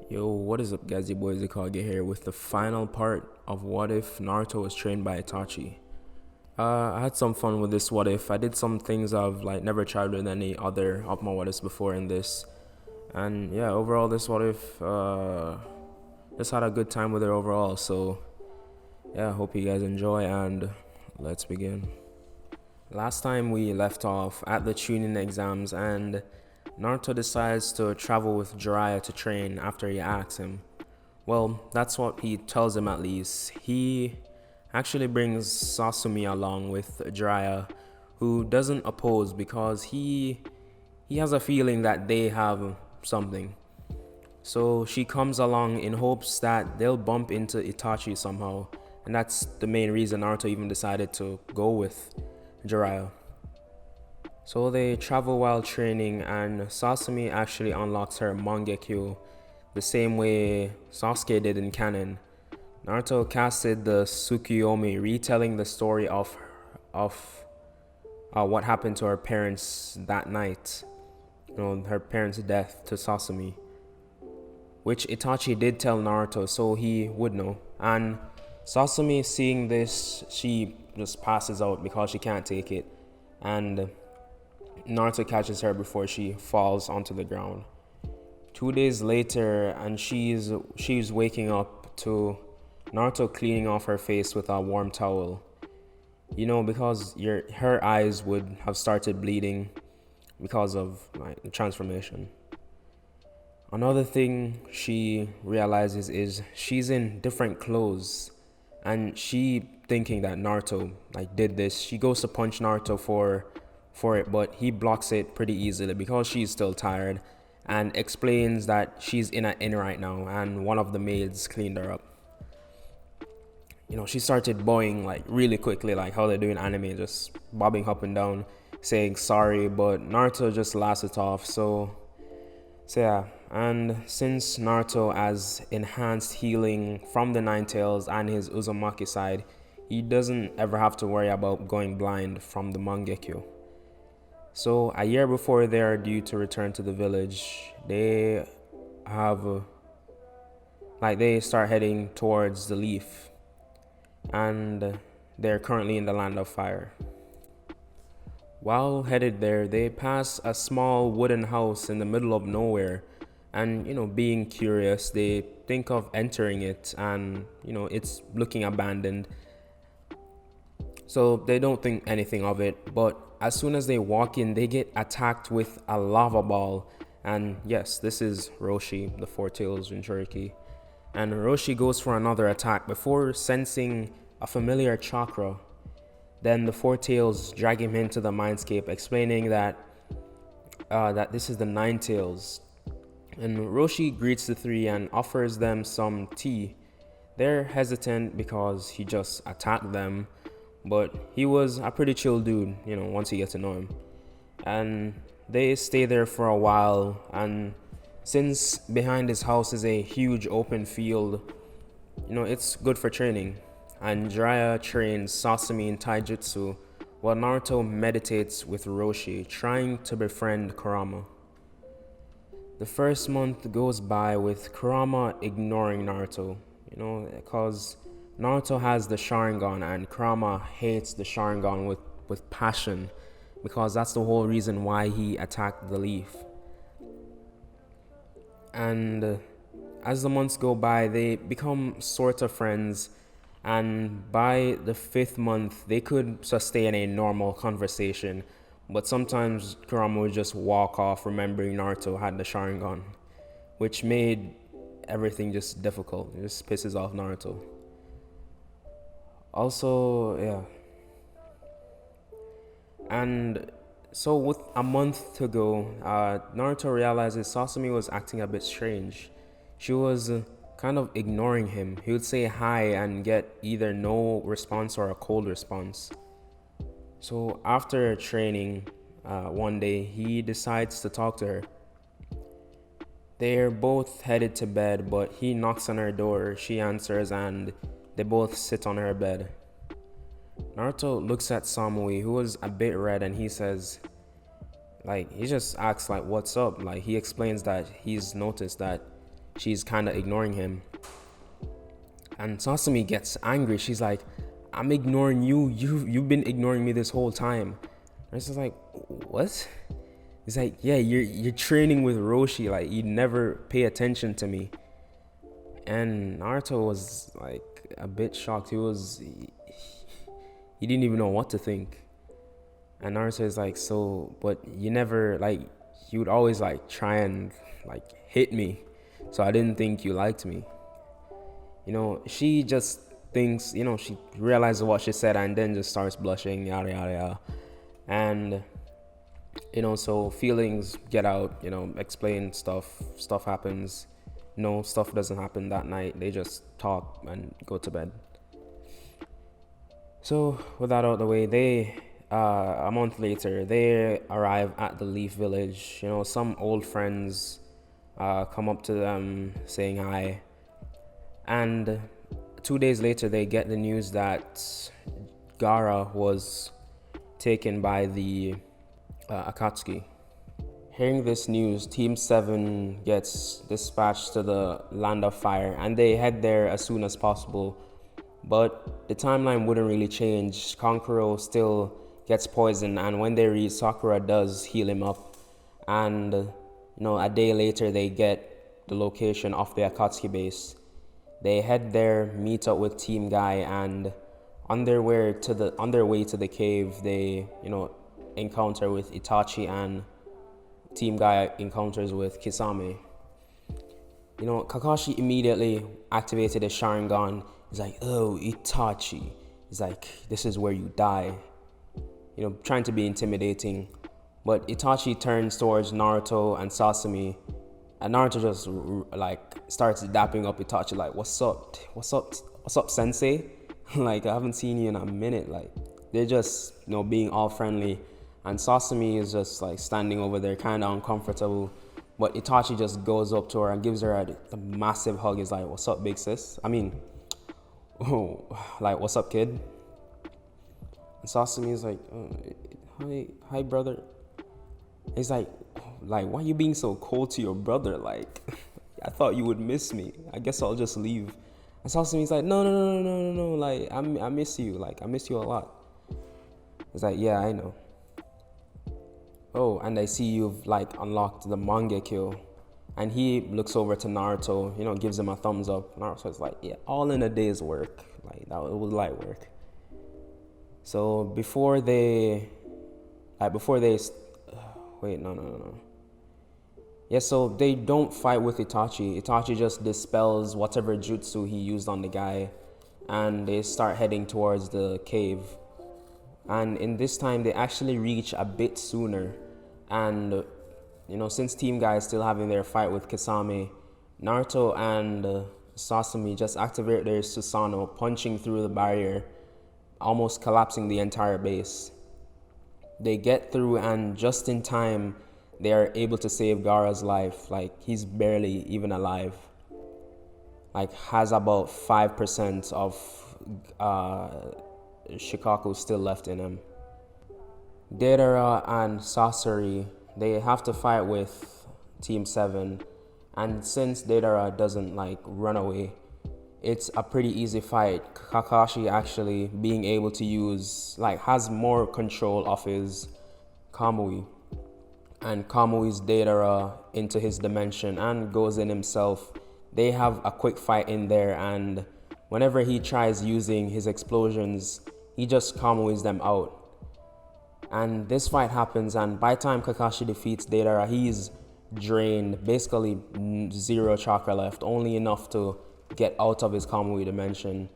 Yo, what is up, guys? Your boy IzuKage here with the final part of What If Naruto was trained by Itachi. I had some fun with this What If. I did some things I've never tried with any other of my What Ifs before in this, and yeah, overall this What If just had a good time with it overall. So yeah, hope you guys enjoy and let's begin. Last time we left off at the tuning exams and Naruto decides to travel with Jiraiya to train after he asks him. Well, that's what he tells him at least. He actually brings Sasumi along with Jiraiya, who doesn't oppose because he has a feeling that they have something. So she comes along in hopes that they'll bump into Itachi somehow, and that's the main reason Naruto even decided to go with Jiraiya. So they travel while training, and Sasumi actually unlocks her Mangekyo the same way Sasuke did in canon. Naruto casted the Tsukuyomi, retelling the story of what happened to her parents that night. Her parents' death to Sasumi, which Itachi did tell Naruto, so he would know. And Sasumi, seeing this, she just passes out because she can't take it, and Naruto catches her before she falls onto the ground. 2 days later, and she's waking up to Naruto cleaning off her face with a warm towel. Because her eyes would have started bleeding because of the transformation. Another thing she realizes is she's in different clothes, and she thinking that Naruto did this. She goes to punch Naruto for it, but he blocks it pretty easily because she's still tired, and explains that she's in an inn right now and one of the maids cleaned her up. She started bowing really quickly, like how they do in anime, just bobbing up and down, saying sorry, but Naruto just laughs it off. So yeah, and since Naruto has enhanced healing from the Nine Tails and his Uzumaki side, he doesn't ever have to worry about going blind from the Mangekyo. So a year before they are due to return to the village, they have they start heading towards the Leaf, and they're currently in the Land of Fire. While headed there, they pass a small wooden house in the middle of nowhere, and being curious, they think of entering it, and it's looking abandoned. So they don't think anything of it, but as soon as they walk in, they get attacked with a lava ball. And yes, this is Roshi, the Four Tails Jinchuriki. And Roshi goes for another attack before sensing a familiar chakra. Then the Four Tails drag him into the mindscape, explaining that this is the Nine Tails. And Roshi greets the three and offers them some tea. They're hesitant because he just attacked them, but he was a pretty chill dude, once you get to know him. And they stay there for a while, and since behind his house is a huge open field, it's good for training. And Jiraiya trains Sasumi in taijutsu, while Naruto meditates with Roshi, trying to befriend Kurama. The first month goes by with Kurama ignoring Naruto, because Naruto has the Sharingan and Kurama hates the Sharingan with passion, because that's the whole reason why he attacked the Leaf. And as the months go by, they become sort of friends, and by the 5th month, they could sustain a normal conversation, but sometimes Kurama would just walk off remembering Naruto had the Sharingan, which made everything just difficult. It just pisses off Naruto. Also, yeah. And so with a month to go, Naruto realizes Sasumi was acting a bit strange. She was kind of ignoring him. He would say hi and get either no response or a cold response. So after training, one day, he decides to talk to her. They're both headed to bed, but he knocks on her door. She answers, and they both sit on her bed. Naruto looks at Samui, who was a bit red, and he says, he just asks, what's up? He explains that he's noticed that she's kind of ignoring him. And Sasami gets angry. She's like, I'm ignoring you. You've been ignoring me this whole time. And it's just like, what? He's like, yeah, you're training with Roshi. Like, you never pay attention to me. And Naruto was like a bit shocked. He didn't even know what to think. And Naruto is like, so, but you never, like, you would always like try and like hit me. So I didn't think you liked me. She just thinks, she realizes what she said and then just starts blushing, yada, yada, yada. And, so feelings get out, explain stuff happens. No, stuff doesn't happen that night. They just talk and go to bed. So with that out of the way, a month later, they arrive at the Leaf Village. Some old friends come up to them saying hi. And 2 days later, they get the news that Gaara was taken by the Akatsuki. Hearing this news, Team 7 gets dispatched to the Land of Fire, and they head there as soon as possible. But the timeline wouldn't really change. Kankuro still gets poisoned, and when they reach, Sakura does heal him up. And, a day later, they get the location of the Akatsuki base. They head there, meet up with Team Guy, and on their way to the cave, they, encounter with Itachi, and Team Guy encounters with Kisame. Kakashi immediately activated his Sharingan. He's like, oh, Itachi. He's like, this is where you die. Trying to be intimidating. But Itachi turns towards Naruto and Sasami. And Naruto just starts dapping up Itachi like, what's up, sensei? Like, I haven't seen you in a minute. Like, they're just, being all friendly. And Sasami is just like standing over there, kind of uncomfortable. But Itachi just goes up to her and gives her a massive hug. He's like, what's up, big sis? What's up, kid? And Sasami is like, hi, brother. He's like, why are you being so cold to your brother? Like, I thought you would miss me. I guess I'll just leave. And Sasami's like, no. Like, I miss you. Like, I miss you a lot. He's like, yeah, I know. Oh, and I see you've unlocked the Mangekyo. And he looks over to Naruto, gives him a thumbs up. Naruto's like, yeah, all in a day's work. Like, that was light work. So before they, wait, no. Yeah, so they don't fight with Itachi. Itachi just dispels whatever jutsu he used on the guy. And they start heading towards the cave. And in this time, they actually reach a bit sooner. And, since Team Guy is still having their fight with Kisame, Naruto and Sasami just activate their Susanoo, punching through the barrier, almost collapsing the entire base. They get through, and just in time, they are able to save Gaara's life. Like, he's barely even alive. Like, has about 5% of Shikaku still left in him. Deidara and Sasori, they have to fight with Team 7. And since Deidara doesn't run away, it's a pretty easy fight. Kakashi actually being able to use, has more control of his Kamui. And Kamui's Deidara into his dimension and goes in himself. They have a quick fight in there, and whenever he tries using his explosions, he just Kamui's them out. And this fight happens, and by the time Kakashi defeats Deidara, he's drained, basically 0 chakra left, only enough to get out of his Kamui dimension.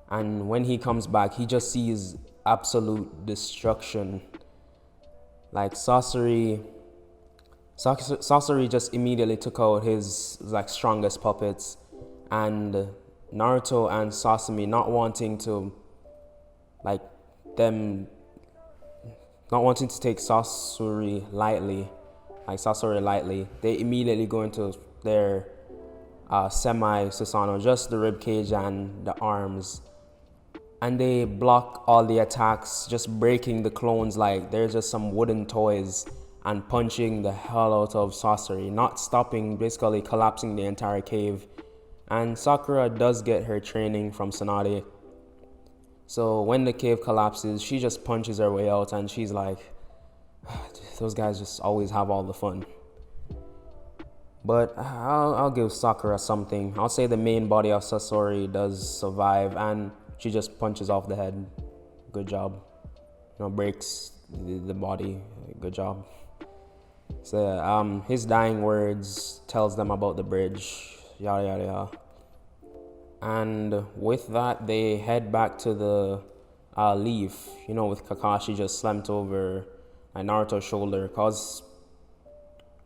And when he comes back, he just sees absolute destruction. Like, Sasori just immediately took out his strongest puppets, and Naruto and Sasami not wanting to take Sasori lightly, they immediately go into their semi-Susanoo, just the ribcage and the arms. And they block all the attacks, just breaking the clones like they're just some wooden toys. and punching the hell out of Sasori, not stopping, basically collapsing the entire cave. And Sakura does get her training from Tsunade. So when the cave collapses, she just punches her way out, and she's like, those guys just always have all the fun. But I'll give Sakura something. I'll say the main body of Sasori does survive, and she just punches off the head. Good job. Breaks the body. Good job. So his dying words tells them about the bridge. Yada yada yada. And with that, they head back to the leaf. With Kakashi just slumped over Naruto's shoulder, cause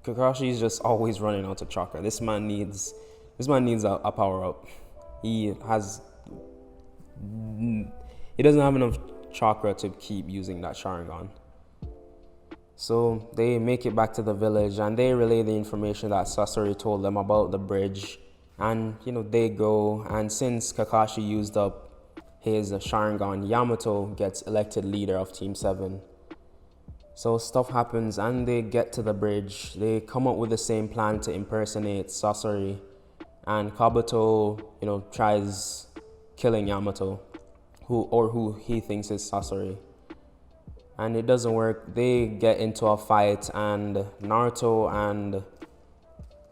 Kakashi's just always running out of chakra. This man needs a power up. He doesn't have enough chakra to keep using that Sharingan. So they make it back to the village, and they relay the information that Sasori told them about the bridge. And they go, and since Kakashi used up his Sharingan, Yamato gets elected leader of Team 7. So stuff happens, and they get to the bridge. They come up with the same plan to impersonate Sasori, and Kabuto, tries killing Yamato, who he thinks is Sasori. And it doesn't work. They get into a fight, and Naruto and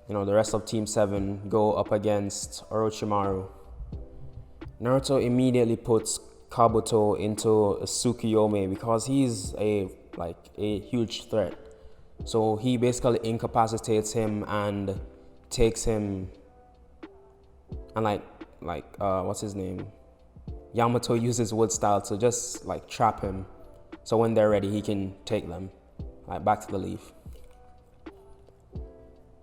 the rest of Team 7 go up against Orochimaru. Naruto immediately puts Kabuto into a Tsukuyomi because he's a huge threat. So he basically incapacitates him and takes him, and what's his name? Yamato uses wood style to just trap him. So when they're ready, he can take them back to the leaf.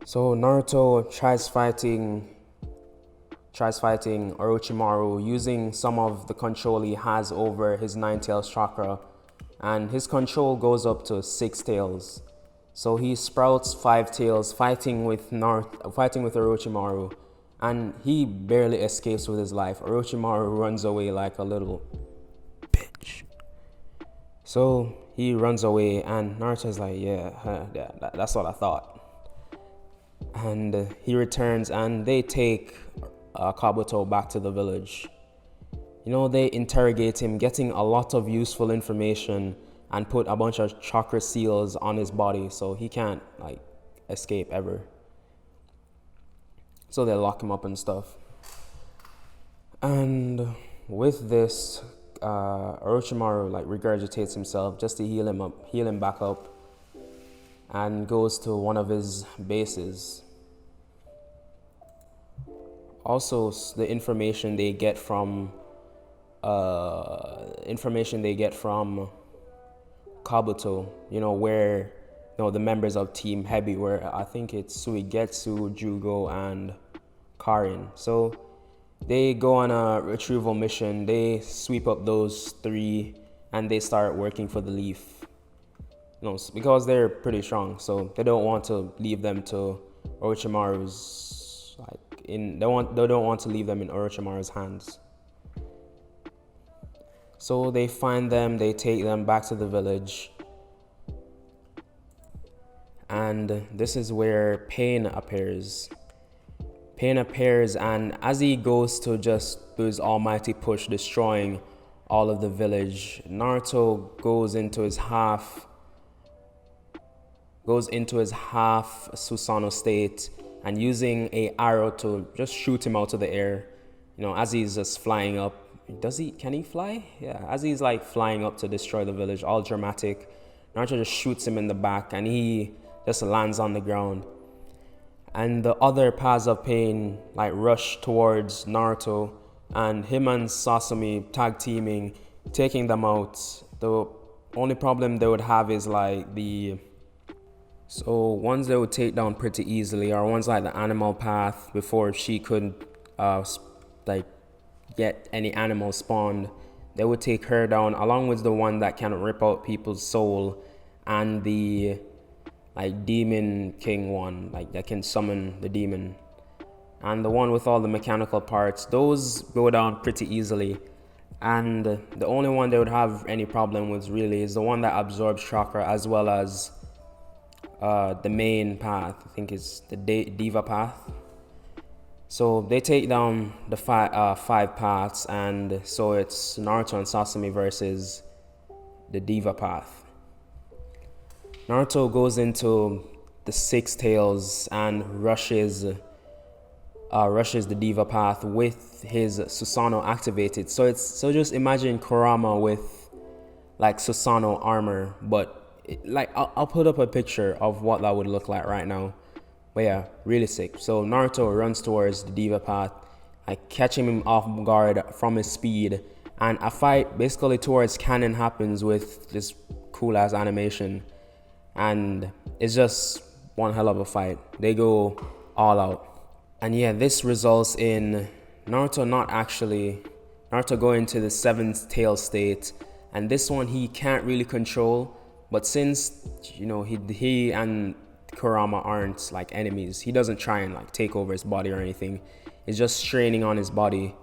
So Naruto tries fighting Orochimaru using some of the control he has over his 9 tails chakra, and his control goes up to 6 tails. So he sprouts 5 tails fighting with Orochimaru, and he barely escapes with his life. Orochimaru runs away like a little bitch. So he runs away, and Naruto's like, yeah, that's what I thought. And he returns, and they take Kabuto back to the village. They interrogate him, getting a lot of useful information, and put a bunch of chakra seals on his body so he can't escape ever. So they lock him up and stuff. And with this, Orochimaru regurgitates himself just to heal him back up, and goes to one of his bases. Also, the information they get from Kabuto, where the members of Team Heavy, where I think it's Suigetsu, Jugo, and Karin. So they go on a retrieval mission. They sweep up those 3, and they start working for the leaf. Because they're pretty strong, so they don't want to leave them to Orochimaru's they don't want to leave them in Orochimaru's hands. So they find them, they take them back to the village, and this is where Pain appears. And as he goes to just do his almighty push, destroying all of the village, Naruto goes into his half Susanoo state, and using a arrow to just shoot him out of the air. As he's just flying up. Can he fly? Yeah, as he's flying up to destroy the village, all dramatic, Naruto just shoots him in the back, and he just lands on the ground. And the other paths of Pain rush towards Naruto, and him and Sasami tag teaming, taking them out. The only problem they would have is so ones they would take down pretty easily are ones like the animal path, before she could get any animal spawned. They would take her down, along with the one that can rip out people's soul, and the Demon King one, that can summon the demon. And the one with all the mechanical parts, those go down pretty easily. And the only one they would have any problem with really is the one that absorbs chakra, as well as the main path. I think it's the Diva path. So they take down the five paths, and so it's Naruto and Sasami versus the Diva path. Naruto goes into the six tails and rushes the Diva path with his Susanoo activated. So just imagine Kurama with like Susanoo armor, but I'll put up a picture of what that would look like right now. But yeah, really sick. So Naruto runs towards the Diva path, like catching him off guard from his speed, and a fight basically towards canon happens with this cool ass animation, and it's just one hell of a fight. They go all out. And yeah, this results in Naruto going to the seventh tail state, and this one he can't really control. But since he and Kurama aren't like enemies, he doesn't try and like take over his body or anything. It's just straining on his body.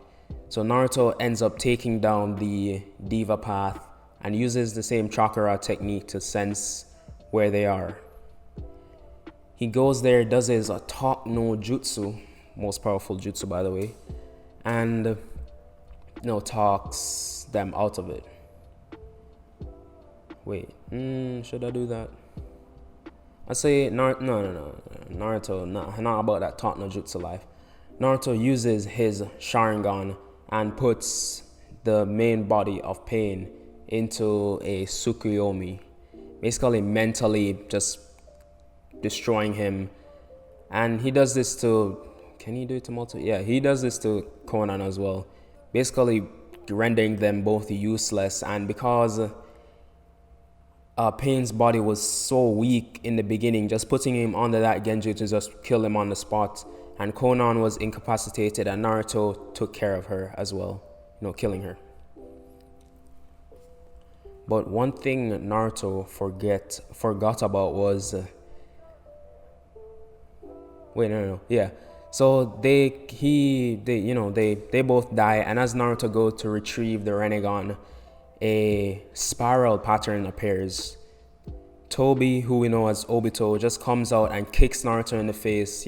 So Naruto ends up taking down the Diva path and uses the same chakra technique to sense where they are. He goes there, does his Talk no Jutsu, most powerful jutsu by the way, and talks them out of it. Wait, should I do that? I say Naruto, not about that Talk no Jutsu life. Naruto uses his Sharingan and puts the main body of Pain into a Tsukuyomi, basically mentally just destroying him. And he does this to, can he do it to multiple? Yeah, he does this to Conan as well, basically rendering them both useless. And because Pain's body was so weak in the beginning, just putting him under that Genji to just kill him on the spot, and Conan was incapacitated, and Naruto took care of her as well, killing her. But one thing Naruto forgot about was so they both die, and as Naruto goes to retrieve the Rinnegan, a spiral pattern appears. Toby, who we know as Obito, just comes out and kicks Naruto in the face,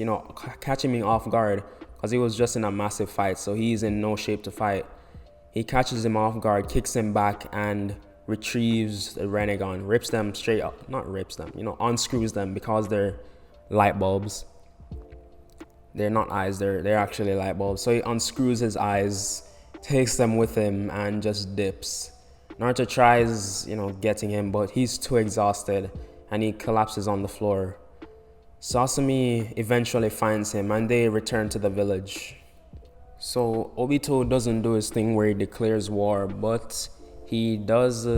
catching him off guard because he was just in a massive fight, so he's in no shape to fight. He catches him off guard, kicks him back, and retrieves the Rinnegan, rips them straight up, not rips them, unscrews them because they're light bulbs. They're not eyes, they're actually light bulbs. So he unscrews his eyes, takes them with him, and just dips. Naruto tries, getting him, but he's too exhausted and he collapses on the floor. Sasami eventually finds him and they return to the village. So Obito doesn't do his thing where he declares war, but he does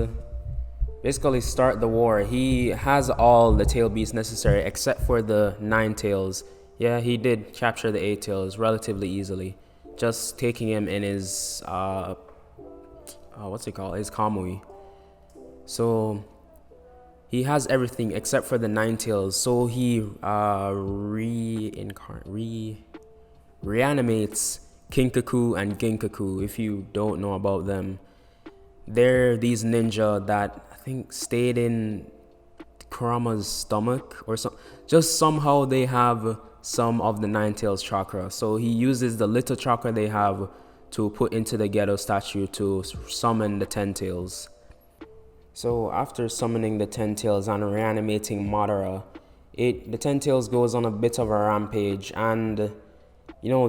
basically start the war. He has all the tail beasts necessary except for the 9 tails. Yeah, he did capture the 8 tails relatively easily, just taking him in his his Kamui. So he has everything except for the 9 tails. So he reanimates Kinkaku and Ginkaku. If you don't know about them, they're these ninja that I think stayed in Kurama's stomach or something. Just somehow they have some of the 9 tails chakra. So he uses the little chakra they have to put into the Gedo statue to summon the 10 tails. So after summoning the 10 tails and reanimating Madara, the 10 tails goes on a bit of a rampage, and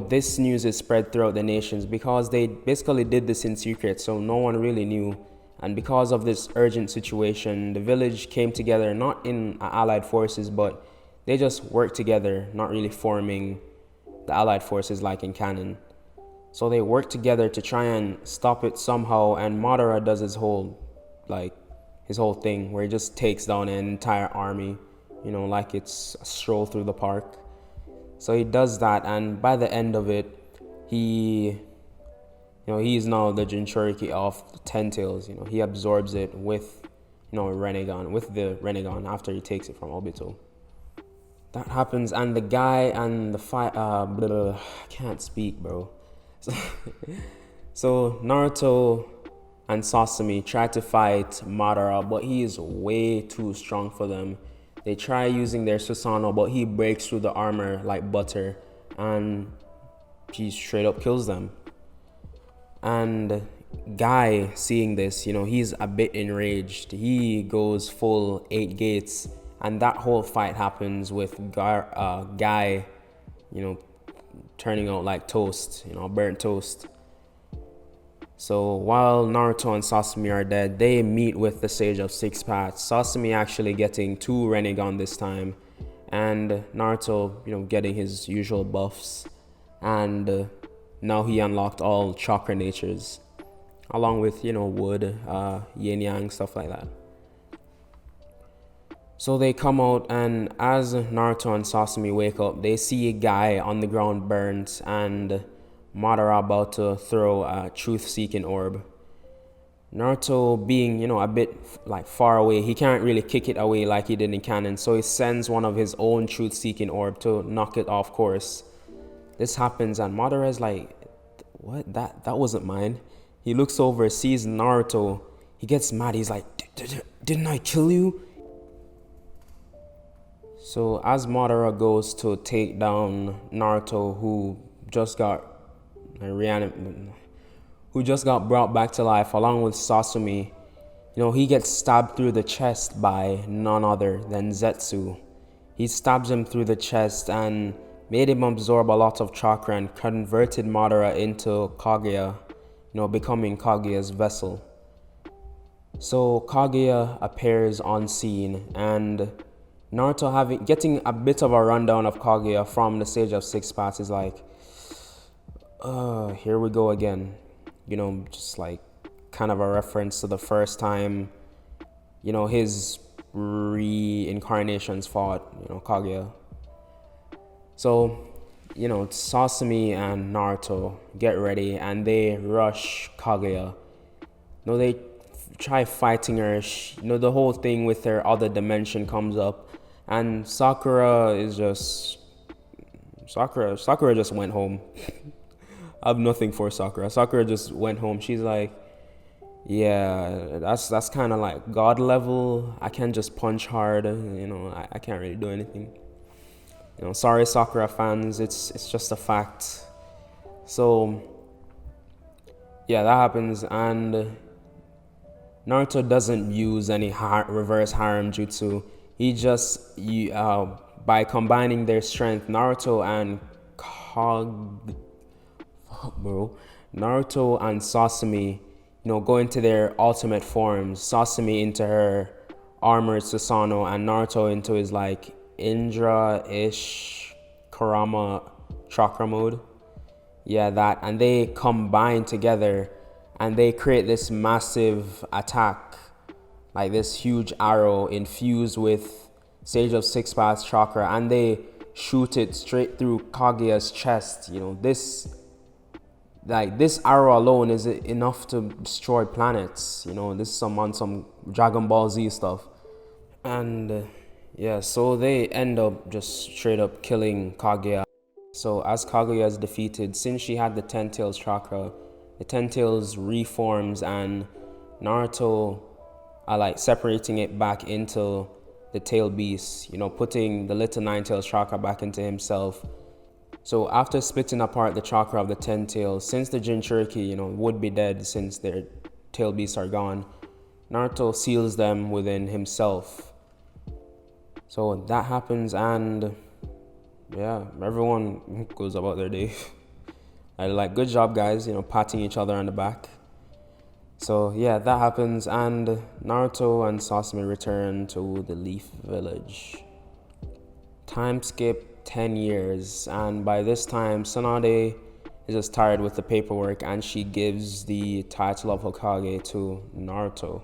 this news is spread throughout the nations because they basically did this in secret, so no one really knew. And because of this urgent situation, the village came together, not in allied forces, but they just worked together, not really forming the allied forces like in canon. So they work together to try and stop it somehow, and Madara does his whole thing where he just takes down an entire army, like it's a stroll through the park. So he does that, and by the end of it, he's now the Jinchuriki of the 10 tails. He absorbs it with the Rinnegan after he takes it from Obito. That happens, and the guy and the fight I can't speak, bro. So Naruto and Sasami try to fight Madara, but he is way too strong for them. They try using their Susanoo, but he breaks through the armor like butter, and he straight up kills them. And Guy, seeing this, he's a bit enraged. He goes full 8 gates, and that whole fight happens with Guy, you know, turning out like toast, burnt toast. So while Naruto and Sasumi are dead, they meet with the Sage of Six Paths. Sasumi actually getting 2 Renegon this time, and Naruto, getting his usual buffs, and now he unlocked all chakra natures, along with wood, yin yang, stuff like that. So they come out, and as Naruto and Sasumi wake up, they see a guy on the ground burnt, and Madara about to throw a truth-seeking orb. Naruto being, a bit like far away, he can't really kick it away like he did in canon, so he sends one of his own truth-seeking orb to knock it off course. This happens, and Madara's like, what? That wasn't mine. He looks over, sees Naruto. He gets mad. He's like, didn't I kill you? So as Madara goes to take down Naruto, who just got brought back to life, along with Sasumi, he gets stabbed through the chest by none other than Zetsu. He stabs him through the chest and made him absorb a lot of chakra and converted Madara into Kaguya, becoming Kaguya's vessel. So Kaguya appears on scene, and Naruto getting a bit of a rundown of Kaguya from the Sage of Six Paths is like, here we go again. Just like kind of a reference to the first time, his reincarnations fought, Kaguya. So, Sasumi and Naruto get ready and they rush Kaguya. They try fighting her. The whole thing with her other dimension comes up, and Sakura just went home. I have nothing for Sakura. Sakura just went home. She's like, yeah, that's kind of like God level. I can't just punch hard. I can't really do anything. Sorry, Sakura fans. It's just a fact. So, yeah, that happens, and Naruto doesn't use any reverse harem jutsu. He just, by combining their strength, Naruto and Sasumi, go into their ultimate forms. Sasumi into her armored Susanoo, and Naruto into his like Indra-ish Kurama chakra mode. Yeah, that. And they combine together and they create this massive attack, like this huge arrow infused with Sage of Six Paths chakra, and they shoot it straight through Kaguya's chest. This arrow alone is enough to destroy planets. This is some Dragon Ball Z stuff. And so they end up just straight up killing Kaguya. So as Kaguya is defeated, since she had the Ten Tails chakra, the Ten Tails reforms, and Naruto are like separating it back into the tail beast, putting the little Nine Tails chakra back into himself. So after splitting apart the chakra of the Ten Tails, since the Jinchuriki, would be dead since their tail beasts are gone, Naruto seals them within himself. So that happens, and yeah, everyone goes about their day. I like, good job, guys, patting each other on the back. So yeah, that happens, and Naruto and Sasumi return to the Leaf Village. Time skip 10 years, and by this time, Tsunade is just tired with the paperwork, and she gives the title of Hokage to Naruto.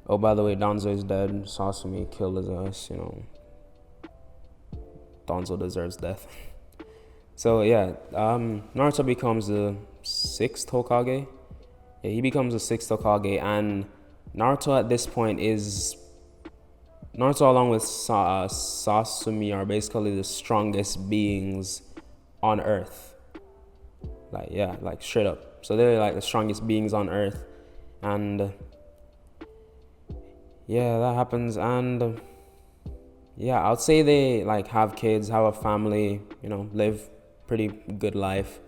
Oh, by the way, Danzo is dead. Sasumi killed his ass, Danzo deserves death. So yeah, Naruto becomes the 6th Hokage. Yeah, he becomes the 6th Hokage, and Naruto at this point along with Sasumi are basically the strongest beings on Earth. Like straight up. So they're like the strongest beings on Earth, and yeah, that happens, and yeah, I'd say they like have kids, have a family, live pretty good life.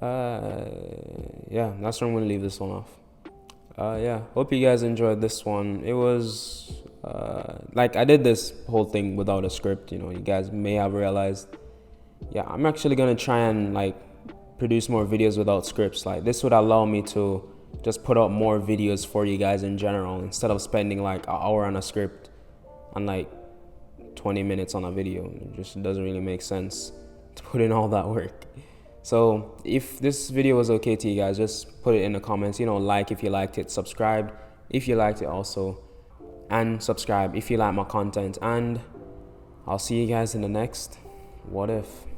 Yeah, that's where I'm gonna leave this one off. Yeah, hope you guys enjoyed this one. It was like I did this whole thing without a script. You guys may have realized. Yeah, I'm actually gonna try and like produce more videos without scripts. Like this would allow me to just put out more videos for you guys in general instead of spending like an hour on a script and like 20 minutes on a video. It just doesn't really make sense to put in all that work. So if this video was okay to you guys, just put it in the comments. Like if you liked it, subscribe if you liked it also, and subscribe if you like my content. And I'll see you guys in the next What If.